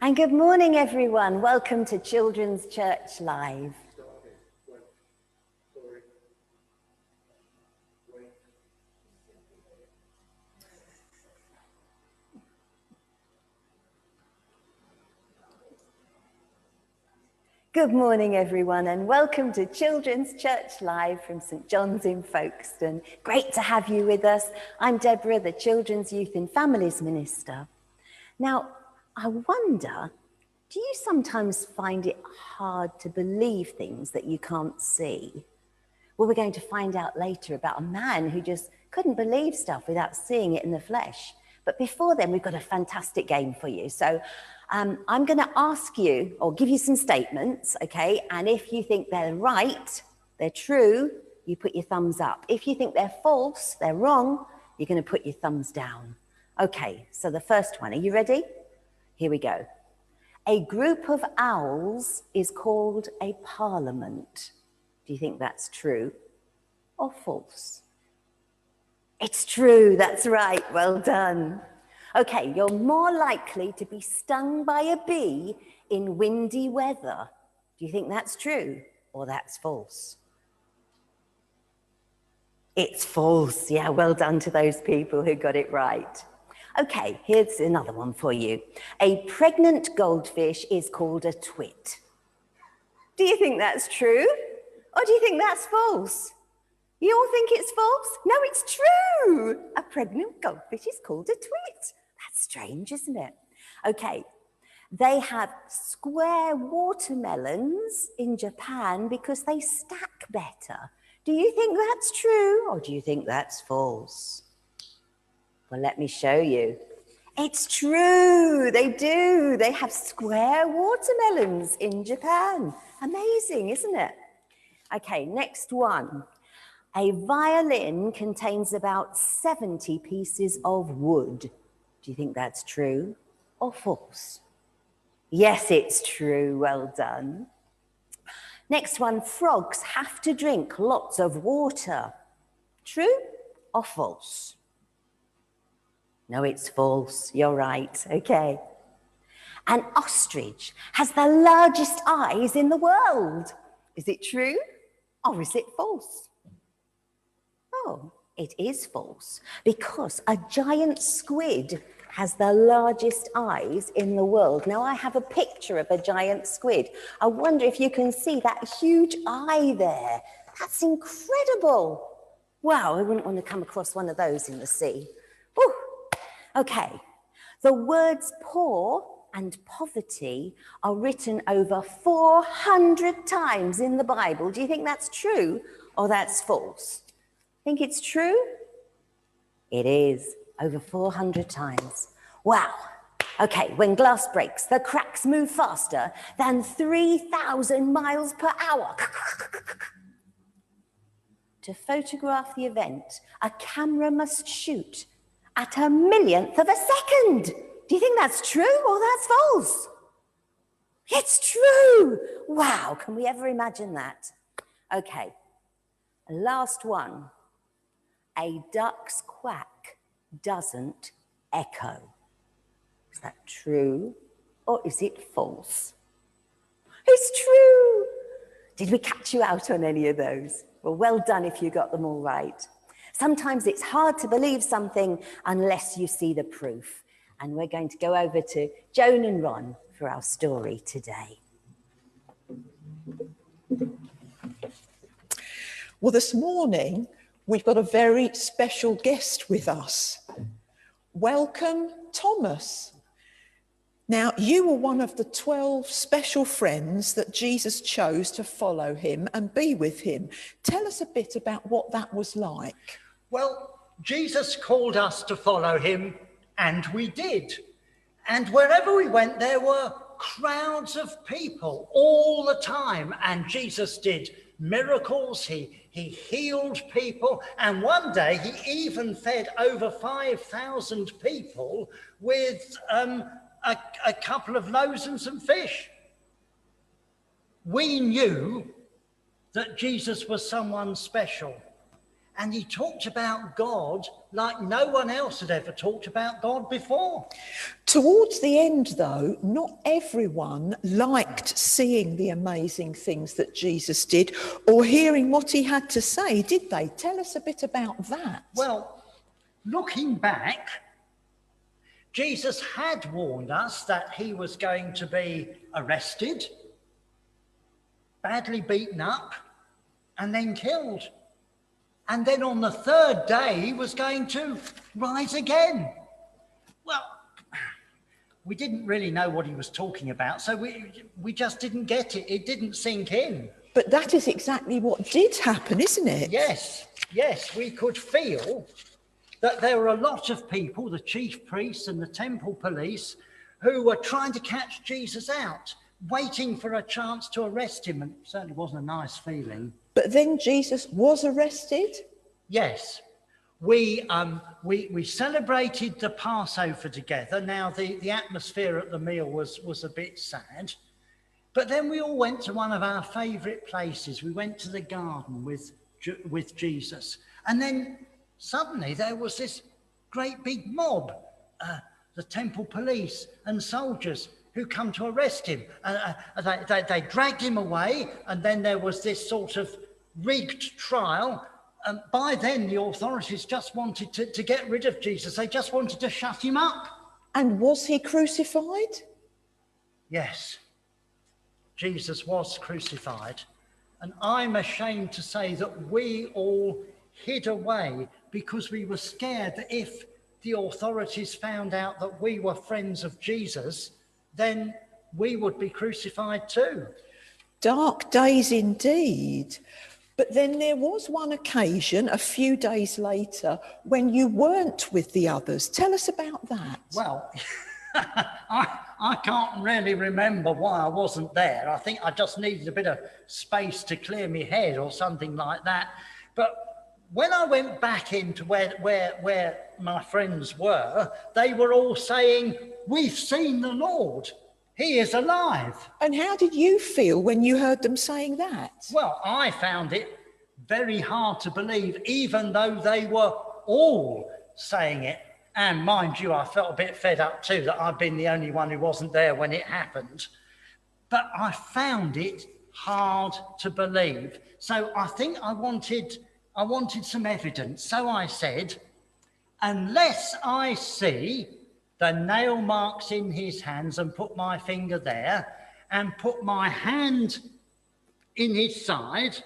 And good morning, everyone. Welcome to Children's Church Live. Good morning, everyone, and welcome to Children's Church Live from St. John's in Folkestone. Great to have you with us. I'm Deborah, the Children's Youth and Families Minister. Now, I wonder, do you sometimes find it hard to believe things that you can't see? Well, we're going to find out later about a man who just couldn't believe stuff without seeing it in the flesh. But before then, we've got a fantastic game for you. So I'm going to ask you, or give you some statements, okay? And if you think they're right, they're true, you put your thumbs up. If you think they're false, they're wrong, you're going to put your thumbs down. Okay, so the first one, are you ready? Here we go. A group of owls is called a parliament. Do you think that's true or false? It's true, that's right, well done. Okay, you're more likely to be stung by a bee in windy weather. Do you think that's true or that's false? It's false, yeah, well done to those people who got it right. Okay, here's another one for you. A pregnant goldfish is called a twit. Do you think that's true or do you think that's false? You all think it's false? No, it's true. A pregnant goldfish is called a twit. That's strange, isn't it? Okay, they have square watermelons in Japan because they stack better. Do you think that's true or do you think that's false? Well, let me show you. It's true, they do. They have square watermelons in Japan. Amazing, isn't it? Okay, next one. A violin contains about 70 pieces of wood. Do you think that's true or false? Yes, it's true. Well done. Next one, frogs have to drink lots of water. True or false? No, it's false. You're right. Okay. An ostrich has the largest eyes in the world. Is it true or is it false? Oh, it is false because a giant squid has the largest eyes in the world. Now, I have a picture of a giant squid. I wonder if you can see that huge eye there. That's incredible. Wow, I wouldn't want to come across one of those in the sea. Whew. Okay, the words poor and poverty are written over 400 times in the Bible. Do you think that's true or that's false? Think it's true? It is, over 400 times. Wow. Okay, when glass breaks, the cracks move faster than 3,000 miles per hour. To photograph the event, a camera must shoot at a millionth of a second. Do you think that's true or that's false? It's true. Wow, can we ever imagine that? Okay, last one. A duck's quack doesn't echo. Is that true or is it false? It's true. Did we catch you out on any of those? Well done if you got them all right. Sometimes it's hard to believe something unless you see the proof. And we're going to go over to Joan and Ron for our story today. Well, this morning, we've got a very special guest with us. Welcome, Thomas. Now, you were one of the 12 special friends that Jesus chose to follow him and be with him. Tell us a bit about what that was like. Well, Jesus called us to follow him, and we did. And wherever we went, there were crowds of people all the time. And Jesus did miracles, he healed people. And one day he even fed over 5,000 people with a couple of loaves and some fish. We knew that Jesus was someone special. and he talked about God like no one else had ever talked about God before. Towards the end, though, not everyone liked seeing the amazing things that Jesus did or hearing what he had to say, did they? Tell us a bit about that. Well, looking back, Jesus had warned us that he was going to be arrested, badly beaten up, and then killed. And then on the third day, he was going to rise again. Well, we didn't really know what he was talking about, so we just didn't get it. It didn't sink in. But that is exactly what did happen, isn't it? Yes, we could feel that there were a lot of people, the chief priests and the temple police, who were trying to catch Jesus out, waiting for a chance to arrest him. And it certainly wasn't a nice feeling. But then Jesus was arrested? Yes. We celebrated the Passover together. Now, the atmosphere at the meal was a bit sad. But then we all went to one of our favourite places. We went to the garden with Jesus. And then suddenly there was this great big mob, the temple police and soldiers who come to arrest him. They dragged him away, and then there was this sort of rigged trial. By then, the authorities just wanted to get rid of Jesus. They just wanted to shut him up. And was he crucified? Yes, Jesus was crucified. And I'm ashamed to say that we all hid away because we were scared that if the authorities found out that we were friends of Jesus, then we would be crucified too. Dark days indeed. But then there was one occasion a few days later when you weren't with the others. Tell us about that. Well, I can't really remember why I wasn't there. I think I just needed a bit of space to clear my head or something like that. But when I went back into where my friends were, they were all saying, "We've seen the Lord. He is alive." And how did you feel when you heard them saying that? Well, I found it very hard to believe, even though they were all saying it. And mind you, I felt a bit fed up too that I'd been the only one who wasn't there when it happened. But I found it hard to believe. So I think I wanted some evidence. So I said, unless I see the nail marks in his hands and put my finger there and put my hand in his side,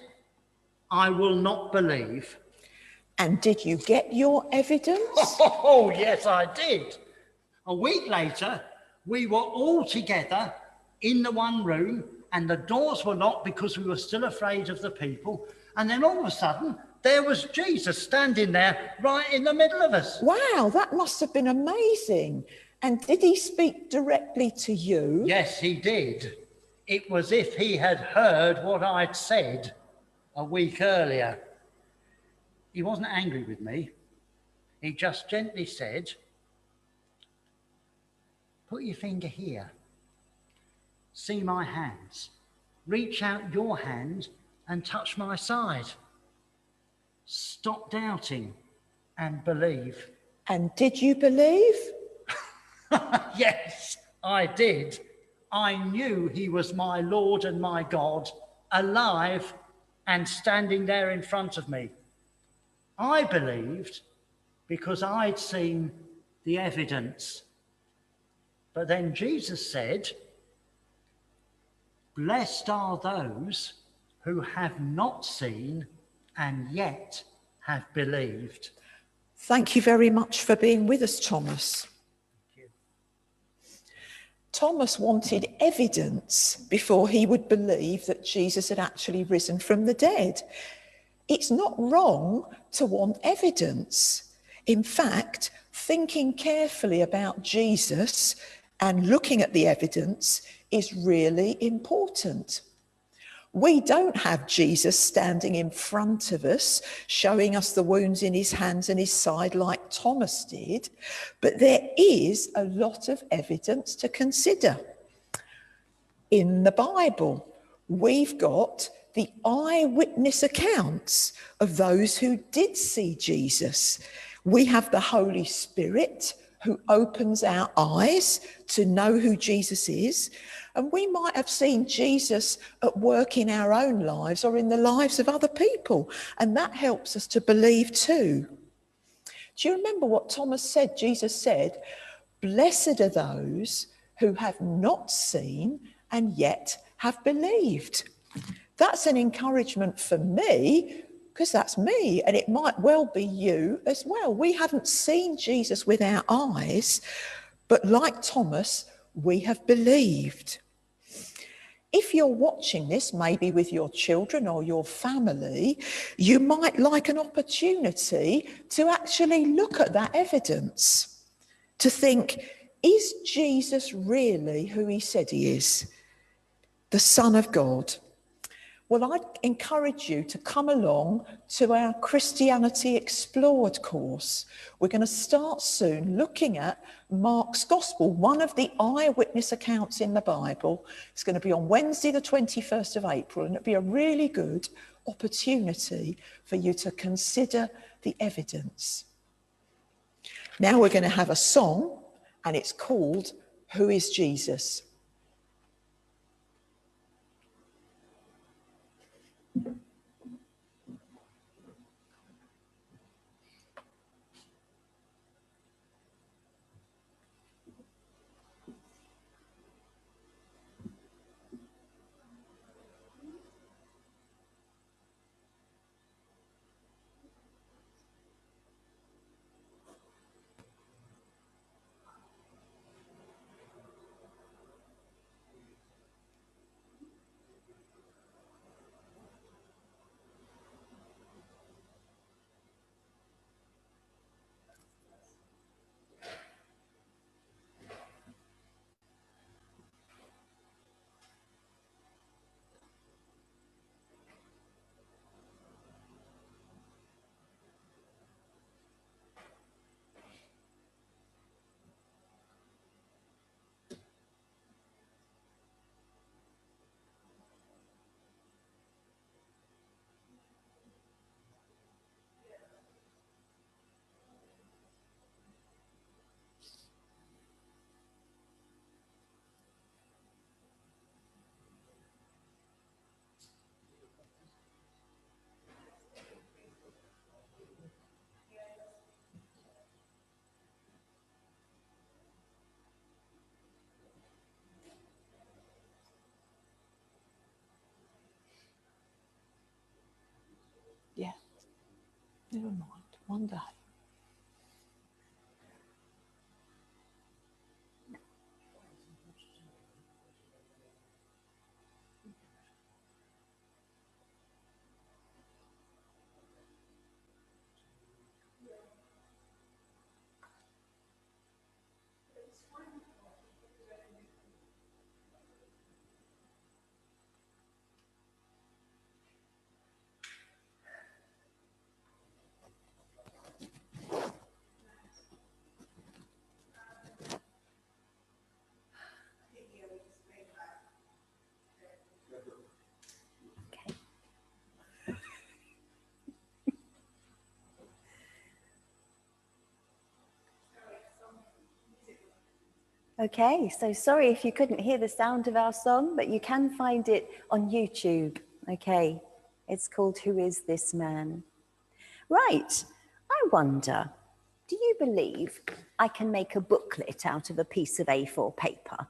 I will not believe. And did you get your evidence? Oh, yes, I did. A week later, we were all together in the one room and the doors were locked because we were still afraid of the people. And then all of a sudden, there was Jesus standing there right in the middle of us. Wow, that must have been amazing. And did he speak directly to you? Yes, he did. It was as if he had heard what I'd said a week earlier. He wasn't angry with me. He just gently said, "Put your finger here. See my hands. Reach out your hand and touch my side. Stop doubting and believe." And did you believe? Yes, I did. I knew he was my Lord and my God, alive and standing there in front of me. I believed because I'd seen the evidence. But then Jesus said, "Blessed are those who have not seen and yet have believed." Thank you very much for being with us, Thomas. Thomas wanted evidence before he would believe that Jesus had actually risen from the dead. It's not wrong to want evidence. In fact, thinking carefully about Jesus and looking at the evidence is really important. We don't have Jesus standing in front of us, showing us the wounds in his hands and his side like Thomas did, but there is a lot of evidence to consider. In the Bible, we've got the eyewitness accounts of those who did see Jesus. We have the Holy Spirit who opens our eyes to know who Jesus is. And we might have seen Jesus at work in our own lives or in the lives of other people. And that helps us to believe too. Do you remember what Thomas said? Jesus said, "Blessed are those who have not seen and yet have believed." That's an encouragement for me, because that's me, and it might well be you as well. We haven't seen Jesus with our eyes, but like Thomas, we have believed. If you're watching this, maybe with your children or your family, you might like an opportunity to actually look at that evidence, to think, is Jesus really who he said he is, the Son of God? Well, I'd encourage you to come along to our Christianity Explored course. We're going to start soon looking at Mark's Gospel, one of the eyewitness accounts in the Bible. It's going to be on Wednesday, the 21st of April, and it'll be a really good opportunity for you to consider the evidence. Now we're going to have a song, and it's called "Who is Jesus?" Yeah, never mind, one day. Okay, so sorry if you couldn't hear the sound of our song, but you can find it on YouTube. Okay, it's called "Who is This Man?" Right, I wonder, do you believe I can make a booklet out of a piece of A4 paper?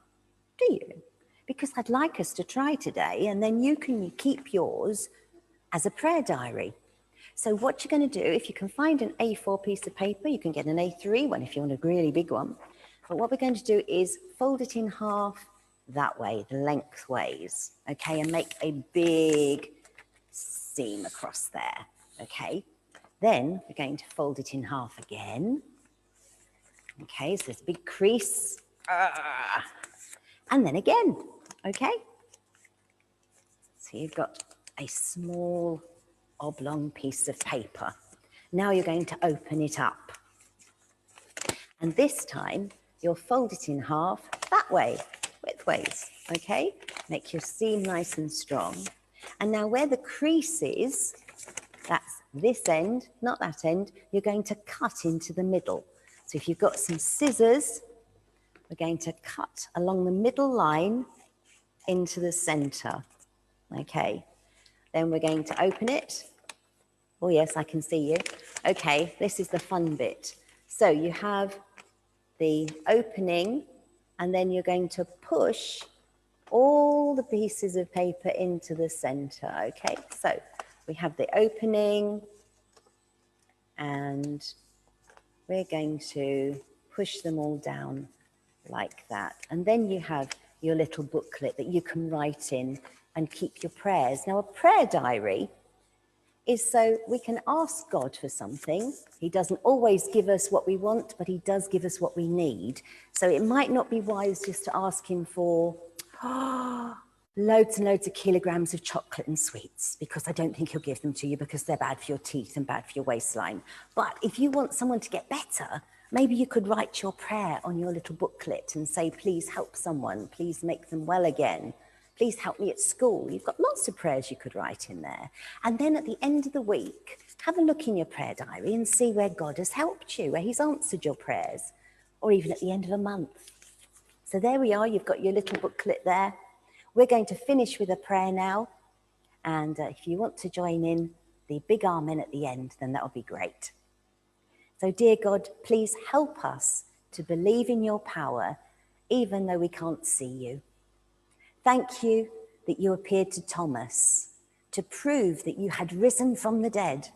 Do you? Because I'd like us to try today, and then you can keep yours as a prayer diary. So what you're going to do, if you can find an A4 piece of paper, you can get an A3 one if you want a really big one. But what we're going to do is fold it in half that way, the lengthways, okay, and make a big seam across there, okay? Then we're going to fold it in half again. Okay, so there's a big crease. And then again, okay? So you've got a small oblong piece of paper. Now you're going to open it up. And this time, you'll fold it in half that way, widthways, okay? Make your seam nice and strong. And now where the crease is, that's this end, not that end, you're going to cut into the middle. So if you've got some scissors, we're going to cut along the middle line into the center. Okay, then we're going to open it. Oh yes, I can see you. Okay, this is the fun bit. So you have the opening, and then you're going to push all the pieces of paper into the center. Okay, so we have the opening, and we're going to push them all down like that. And then you have your little booklet that you can write in and keep your prayers. Now, a prayer diary is so we can ask God for something. He doesn't always give us what we want, but he does give us what we need. So it might not be wise just to ask him for loads and loads of kilograms of chocolate and sweets, because I don't think he'll give them to you because they're bad for your teeth and bad for your waistline. But if you want someone to get better, maybe you could write your prayer on your little booklet and say, please help someone, please make them well again. Please help me at school. You've got lots of prayers you could write in there. And then at the end of the week, have a look in your prayer diary and see where God has helped you, where he's answered your prayers, or even at the end of a month. So there we are, you've got your little booklet there. We're going to finish with a prayer now. And if you want to join in the big amen at the end, then that would be great. So dear God, please help us to believe in your power, even though we can't see you. Thank you that you appeared to Thomas to prove that you had risen from the dead.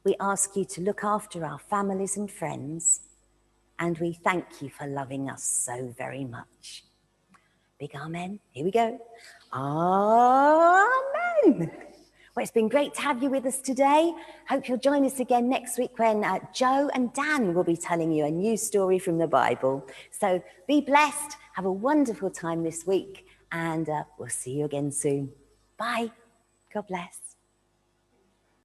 We ask you to look after our families and friends, and we thank you for loving us so very much. Big amen. Here we go. Amen. Well, it's been great to have you with us today. Hope you'll join us again next week when Joe and Dan will be telling you a new story from the Bible. So be blessed, have a wonderful time this week, and we'll see you again soon. Bye. God bless.